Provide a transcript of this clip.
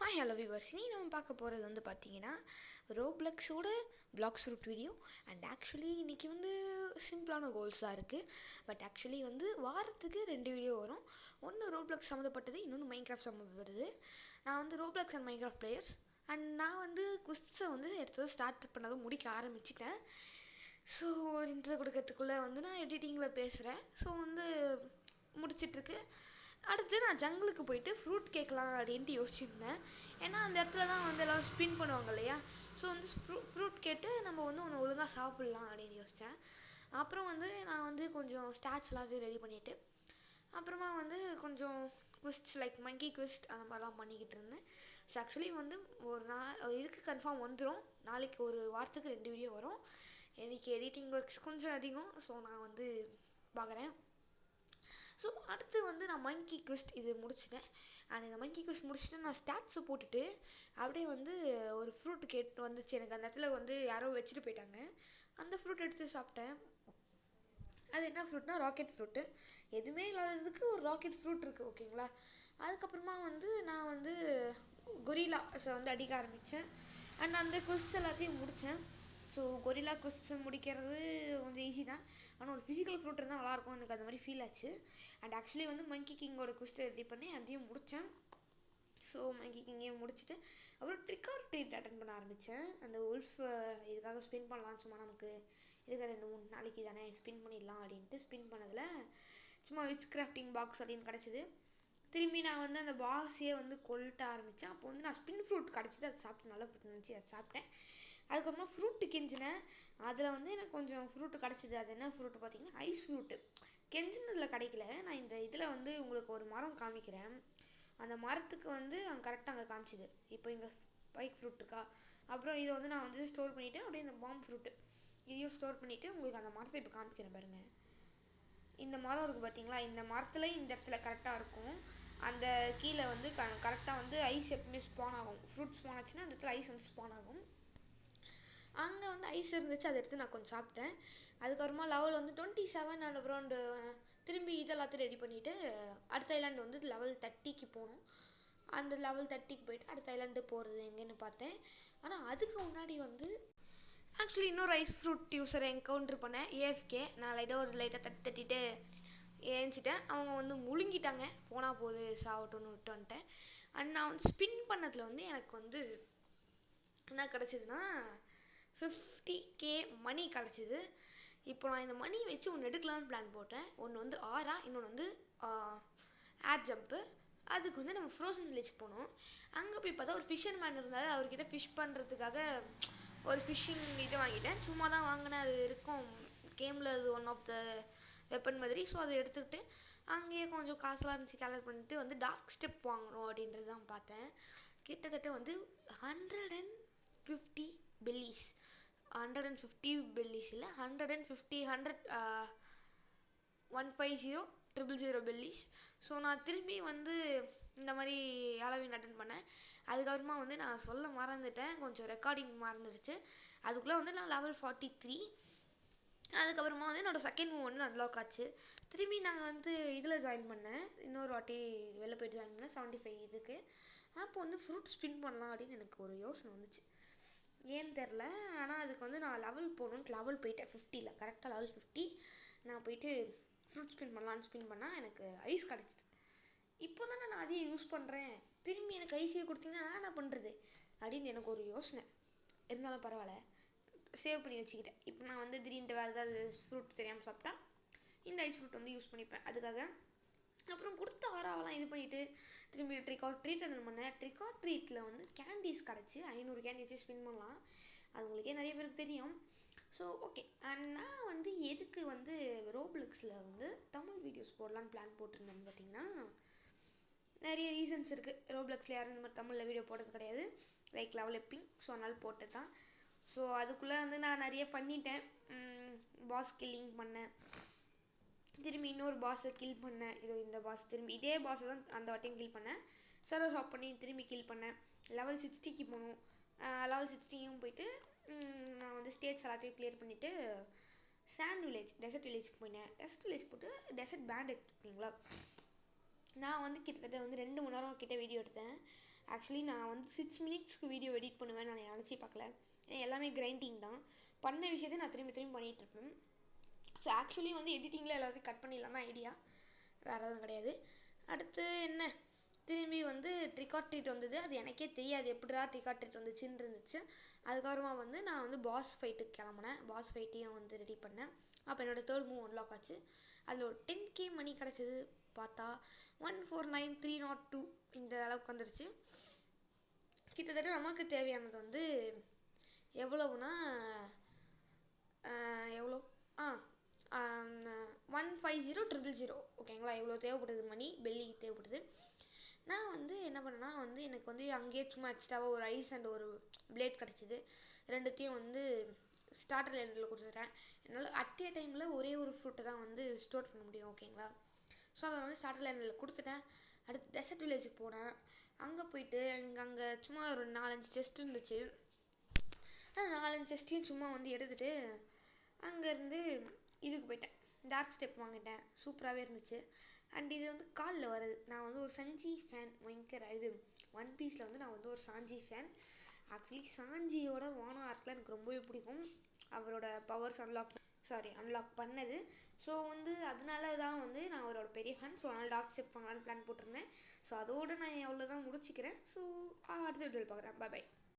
Hi hello viewers, நீ நம்ம பார்க்க போகிறது வந்து பார்த்தீங்கன்னா ரோப்ளக்ஸோட blocks root video. And actually இன்றைக்கி வந்து சிம்பிளான கோல்ஸ் தான் இருக்குது. பட் ஆக்சுவலி வந்து வாரத்துக்கு 2 வீடியோ வரும். ஒன்று ரோப்ளக்ஸ் சம்மந்தப்பட்டது, இன்னொன்று மைன்கிராஃப்ட் சம்மந்தப்பட்டது. நான் வந்து Roblox and Minecraft players. And நான் வந்து குவிஸை வந்து எடுத்தது ஸ்டார்ட் பண்ணதும் முடிக்க ஆரம்பிச்சிட்டேன். ஸோ இன்ட்ரோ கொடுக்கறதுக்குள்ளே வந்து நான் எடிட்டிங்கில் பேசுகிறேன். ஸோ வந்து முடிச்சிட்ருக்கு. அடுத்து நான் ஜங்கிளுக்கு போயிட்டு ஃப்ரூட் கேட்கலாம் அப்படின்ட்டு யோசிச்சுருந்தேன். ஏன்னா அந்த இடத்துல தான் வந்து எல்லோரும் ஸ்பின் பண்ணுவாங்க இல்லையா. ஸோ வந்து ஃப்ரூட் கேட்டு நம்ம வந்து ஒன்று ஒழுங்காக சாப்பிட்லாம் அப்படின்னு யோசித்தேன். அப்புறம் வந்து நான் வந்து கொஞ்சம் ஸ்டாட்ச் எல்லாத்தையும் ரெடி பண்ணிவிட்டு அப்புறமா வந்து கொஞ்சம் குவிஸ்ட் லைக் மங்கி குவிஸ்ட் அந்த மாதிரிலாம் பண்ணிக்கிட்டு இருந்தேன். ஸோ ஆக்சுவலி வந்து ஒரு இதுக்கு கன்ஃபார்ம் வந்துடும். நாளைக்கு ஒரு வாரத்துக்கு 2 வீடியோ வரும். இன்றைக்கி எடிட்டிங் ஒர்க்ஸ் கொஞ்சம் அதிகம். ஸோ நான் வந்து பார்க்குறேன். ஸோ அடுத்து வந்து நான் மங்கி குவிஸ்ட் இது முடிச்சிட்டேன். அண்ட் இந்த மங்கி குவிஸ்ட் முடிச்சுட்டு நான் ஸ்டாட்ஸை போட்டுட்டு அப்படியே வந்து ஒரு ஃப்ரூட் கேட்டு வந்துச்சு. எனக்கு அந்த இடத்துல வந்து யாரோ வச்சுட்டு போயிட்டாங்க. அந்த ஃப்ரூட் எடுத்து சாப்பிட்டேன். அது என்ன ஃப்ரூட்னா ராக்கெட் ஃப்ரூட்டு. எதுவுமே இல்லாததுக்கு ஒரு ராக்கெட் ஃப்ரூட் இருக்குது, ஓகேங்களா. அதுக்கப்புறமா வந்து நான் வந்து கொரில்லாஸை வந்து அடிக்க ஆரம்பித்தேன். அண்ட் அந்த குவிஸ்ட் எல்லாத்தையும் முடித்தேன். ஸோ கொரில்லா குவிஸ்ட் முடிக்கிறது கொஞ்சம் ஈஸி தான். ஆனால் ஒரு ஃபிசிக்கல் ஃப்ரூட் இருந்தால் நல்லாயிருக்கும், எனக்கு அந்த மாதிரி ஃபீல் ஆச்சு. அண்ட் ஆக்சுவலி வந்து மங்கி கிங்கோட குவிஸ்ட்டை ரெடி பண்ணி அதையும் முடித்தேன். ஸோ மங்கி கிங்கையும் முடிச்சுட்டு அப்புறம் ட்ரிக் ஆர் ட்ரீட் அட்டன் பண்ண ஆரம்பித்தேன். அந்த உல்ஃப் இதுக்காக ஸ்பின் பண்ணலாம், சும்மா நமக்கு இருக்க 2-3 நாளைக்கு தானே ஸ்பின் பண்ணிடலாம் அப்படின்ட்டு ஸ்பின் பண்ணதில் சும்மா விச் கிராஃப்டிங் பாக்ஸ் அப்படின்னு கிடச்சிது. திரும்பி நான் வந்து அந்த பாக்ஸையே வந்து கொல்ட்ட ஆரம்பித்தேன். அப்போ வந்து நான் ஸ்பின் ஃப்ரூட் கிடச்சிது, அதை சாப்பிட்டு நல்ல ஃப்ரூட் நினச்சி அதை சாப்பிட்டேன். அதுக்கப்புறமா ஃப்ரூட்டு கெஞ்சினேன். அதில் வந்து எனக்கு கொஞ்சம் ஃப்ரூட்டு கிடச்சிது. அது என்ன ஃப்ரூட்டு பார்த்தீங்கன்னா ஐஸ் ஃப்ரூட்டு. கெஞ்சினதில் கிடைக்கல. நான் இந்த இதில் வந்து உங்களுக்கு ஒரு மரம் காமிக்கிறேன். அந்த மரத்துக்கு வந்து கரெக்டாக அங்கே காமிச்சிது. இப்போ இங்கே ஸ்பைக் ஃப்ரூட் இருக்கா. அப்புறம் இதை வந்து நான் வந்து ஸ்டோர் பண்ணிவிட்டு அப்படியே இந்த பாம் ஃப்ரூட்டு இதையும் ஸ்டோர் பண்ணிவிட்டு உங்களுக்கு அந்த மரத்தை இப்போ காமிக்கிறேன் பாருங்கள். இந்த மரம் இருக்குது பார்த்தீங்களா, இந்த மரத்தில் இந்த இடத்துல கரெக்டாக இருக்கும். அந்த கீழே வந்து கரெக்டாக வந்து ஐஸ் எப்பவுமே ஸ்பான் ஆகும். ஃப்ரூட் ஸ்பான் ஆச்சுன்னா அந்த இடத்துல ஐஸ் வந்து ஸ்பான் ஆகும். அங்கே வந்து ஐஸ் இருந்துச்சு, அதை எடுத்து நான் கொஞ்சம் சாப்பிட்டேன். அதுக்கப்புறமா லெவல் வந்து 27 அண்ட் அப்புறம் திரும்பி இதெல்லாத்தையும் ரெடி பண்ணிவிட்டு அடுத்த ஐலாண்டு வந்து லெவல் 30க்கு போகணும். அந்த லெவல் 30க்கு போயிட்டு அடுத்த ஐலாண்டு போகிறது எங்கேன்னு பார்த்தேன். ஆனால் அதுக்கு முன்னாடி வந்து ஆக்சுவலி இன்னொரு ஐஸ் ஃப்ரூட் யூஸரை என்கவுண்டர் பண்ணேன், ஏஎஃப்கே. நான் லைட்டாக தட்டிட்டு ஏஞ்சிட்டேன். அவங்க வந்து முழுங்கிட்டாங்க. போனால் போகுது சாப்பிட்டோன்னு விட்டு வந்துட்டேன். அண்ட் நான் வந்து ஸ்பின் பண்ணதில் வந்து எனக்கு வந்து என்ன கிடச்சிதுன்னா 50K மணி கிடச்சிது. இப்போ நான் இந்த மணி வச்சு ஒன்று எடுக்கலான்னு பிளான் போட்டேன். ஒன்று வந்து ஆரா, இன்னொன்று வந்து ஏர் ஜம்ப்பு. அதுக்கு வந்து நம்ம ஃப்ரோசன் வில்லேஜ் போனோம். அங்கே போய் பார்த்தா ஒரு ஃபிஷர் மேன் இருந்தார். அவர்கிட்ட ஃபிஷ் பண்ணுறதுக்காக ஒரு ஃபிஷ்ஷிங் இது வாங்கிட்டேன். சும்மா தான் வாங்கினேன். அது இருக்கும் கேமில், அது ஒன் ஆஃப் த வெப்பன் மாதிரி. ஸோ அதை எடுத்துக்கிட்டு அங்கேயே கொஞ்சம் காசுலாம் இருந்துச்சு, கேலர் பண்ணிட்டு வந்து டார்க் ஸ்டெப் வாங்கணும் அப்படின்றது தான் பார்த்தேன். கிட்டத்தட்ட வந்து 150 பெல்லிஸ். 150 பெல்லிஸ் இல்லை, 150 பெல்லிஸ். ஸோ நான் திரும்பி வந்து இந்த மாதிரி ஹாலோவீன் அட்டன் பண்ணேன். அதுக்கப்புறமா வந்து நான் சொல்ல மறந்துட்டேன், கொஞ்சம் ரெக்கார்டிங் மறந்துடுச்சு. அதுக்குள்ளே வந்து நான் லெவல் 43. அதுக்கப்புறமா வந்து என்னோடய செகண்ட் மூவ் வந்து அன்லாக் ஆச்சு. திரும்பி நாங்கள் வந்து இதில் ஜாயின் பண்ணேன். இன்னொரு வாட்டி வெளில போய்ட்டு ஜாயின் பண்ணேன் 75 இதுக்கு. அப்போ வந்து ஃப்ரூட் ஸ்பின் பண்ணலாம் அப்படின்னு எனக்கு ஒரு யோசனை வந்துச்சு, ஏன்னு தெரில. ஆனால் அதுக்கு வந்து நான் லெவல் போகணுன்ட்டு லெவல் போயிட்டேன் 50ல். கரெக்டாக லெவல் 50 நான் போயிட்டு ஃப்ரூட் ஸ்பின் பண்ணலான்னு ஸ்பின் பண்ணால் எனக்கு ஐஸ் கிடச்சிது. இப்போ தானே நான் அதையே யூஸ் பண்ணுறேன், திரும்பி எனக்கு ஐஸே கொடுத்தீங்கன்னா நான் என்ன பண்ணுறது அப்படின்னு எனக்கு ஒரு யோசனை. இருந்தாலும் பரவாயில்ல, சேவ் பண்ணி வச்சுக்கிட்டேன். இப்போ நான் வந்து திடீர்னு வேறு ஏதாவது ஃப்ரூட் தெரியாமல் சாப்பிட்டா இந்த ஐஸ் ஃப்ரூட் வந்து யூஸ் பண்ணிப்பேன் அதுக்காக. அப்புறம் கொடுத்த ஆராவெல்லாம் இது பண்ணிவிட்டு திரும்பி ட்ரிக் ஆர் ட்ரீட் அட்டன் பண்ணேன். ட்ரிக் ஆர் ட்ரீட்டில் வந்து கேண்டீஸ் கிடச்சி 500 கேண்டீஸே ஸ்பின் பண்ணலாம். அது உங்களுக்கே நிறைய பேருக்கு தெரியும். So okay. அண்ட் நான் வந்து எதுக்கு வந்து ரோப்ளக்ஸில் வந்து தமிழ் வீடியோஸ் போடலான்னு பிளான் போட்டிருந்தேன்னு பார்த்தீங்கன்னா நிறைய ரீசன்ஸ் இருக்குது. ரோப்ளக்ஸில் யாரும் இந்த மாதிரி தமிழில் வீடியோ போட்டது கிடையாது, லைக் லெவல் எப்பிங். ஸோ அதனால் போட்டது தான். ஸோ அதுக்குள்ளே வந்து நான் நிறைய பண்ணிட்டேன். பாஸ் கில்லிங் பண்ணேன், திரும்பி இன்னொரு பாஸை கில் பண்ணேன். இந்த பாஸ் திரும்பி இதே பாஸை தான் அந்த வாட்டியும் கில் பண்ணேன். சர்வர் ஹாப் பண்ணி திரும்பி கில் பண்ணேன். லெவல் 60க்கு போகணும். லெவல் 60யும் போயிட்டு நான் வந்து ஸ்டேஜ் எல்லாத்தையும் கிளியர் பண்ணிவிட்டு சாண்ட் வில்லேஜ், டெசர்ட் வில்லேஜ்க்கு போயினேன். டெசர்ட் வில்லேஜ் போட்டு டெசர்ட் பேண்ட் எடுத்துக்கிங்களா. நான் வந்து கிட்டத்தட்ட வந்து 2 மணி நேரம் கிட்ட வீடியோ எடுத்தேன். ஆக்சுவலி நான் வந்து 6 மினிட்ஸ்க்கு வீடியோ எடிட் பண்ணுவேன் நான் நினச்சி பார்க்கல. எல்லாமே கிரைண்டிங் தான். பண்ண விஷயத்தை நான் திரும்பி திரும்பி பண்ணிகிட்டு இருப்பேன். ஸோ ஆக்சுவலி வந்து எடிட்டிங்கில் எல்லாத்தையும் கட் பண்ணிடலாம் தான் ஐடியா, வேறு எதுவும் கிடையாது. அடுத்து என்ன, திரும்பி வந்து ட்ரிக் ஆர் ட்ரீட் வந்தது. அது எனக்கே தெரியாது எப்படிடா ட்ரிக் ஆர் ட்ரீட் வந்துச்சுன்னு இருந்துச்சு. அதுக்கப்புறமா வந்து நான் வந்து பாஸ் ஃபைட்டுக்கு கிளம்புனேன். பாஸ் ஃபைட்டையும் வந்து ரெடி பண்ணேன். அப்போ என்னோடய 3rd மூவ் அன்லாக் ஆச்சு. அதில் ஒரு 10K மணி கிடச்சிது. பார்த்தா 149,302 இந்த அளவுக்கு வந்துடுச்சு. கிட்டத்தட்ட நமக்கு தேவையானது வந்து எவ்வளவுனா எவ்வளோ 150,000 ஓகேங்களா, எவ்வளோ தேவைப்படுது மணி, பெல்லி தேவைப்படுது. நான் வந்து என்ன பண்ணேன்னா வந்து எனக்கு வந்து அங்கேயே சும்மா எக்ஸ்ட்ராவாக ஒரு ஐஸ் அண்ட் ஒரு பிளேட் கிடச்சிது. ரெண்டுத்தையும் வந்து ஸ்டார்டர் லேண்டில் கொடுத்துட்டேன். என்னால் அட் ஏ டைமில் ஒரே ஒரு ஃப்ரூட்டை தான் வந்து ஸ்டோர் பண்ண முடியும், ஓகேங்களா. ஸோ அதை வந்து ஸ்டார்டர் லேண்டில் கொடுத்துட்டேன். அடுத்து டெசர்ட் வில்லேஜுக்கு போனேன். அங்கே போயிட்டு அங்கே சும்மா ஒரு 4-5 செஸ்ட் இருந்துச்சு. அந்த 4-5 செஸ்ட்டையும் சும்மா வந்து எடுத்துகிட்டு அங்கேருந்து இதுக்கு போயிட்டேன். டார்க் ஸ்டெப் வாங்கிட்டேன். சூப்பராகவே இருந்துச்சு. அண்ட் இது வந்து காலில் வருது. நான் வந்து ஒரு சஞ்சி ஃபேன், பயங்கர இது ஒன் பீஸில் வந்து நான் வந்து ஒரு சாஞ்சி ஃபேன். ஆக்சுவலி சாஞ்சியோட வானோ ஆர்க்கில் எனக்கு ரொம்பவே பிடிக்கும். அவரோட பவர்ஸ் அன்லாக் பண்ணது. ஸோ வந்து அதனால தான் வந்து நான் அவரோட பெரிய ஃபேன். ஸோ அதனால் டார்க் ஸ்டெப் வாங்கலான்னு பிளான் போட்டிருந்தேன். ஸோ அதோடு நான் எவ்வளோ தான் முடிச்சுக்கிறேன். ஸோ அடுத்த வீடியோவில் பார்க்குறேன். பை.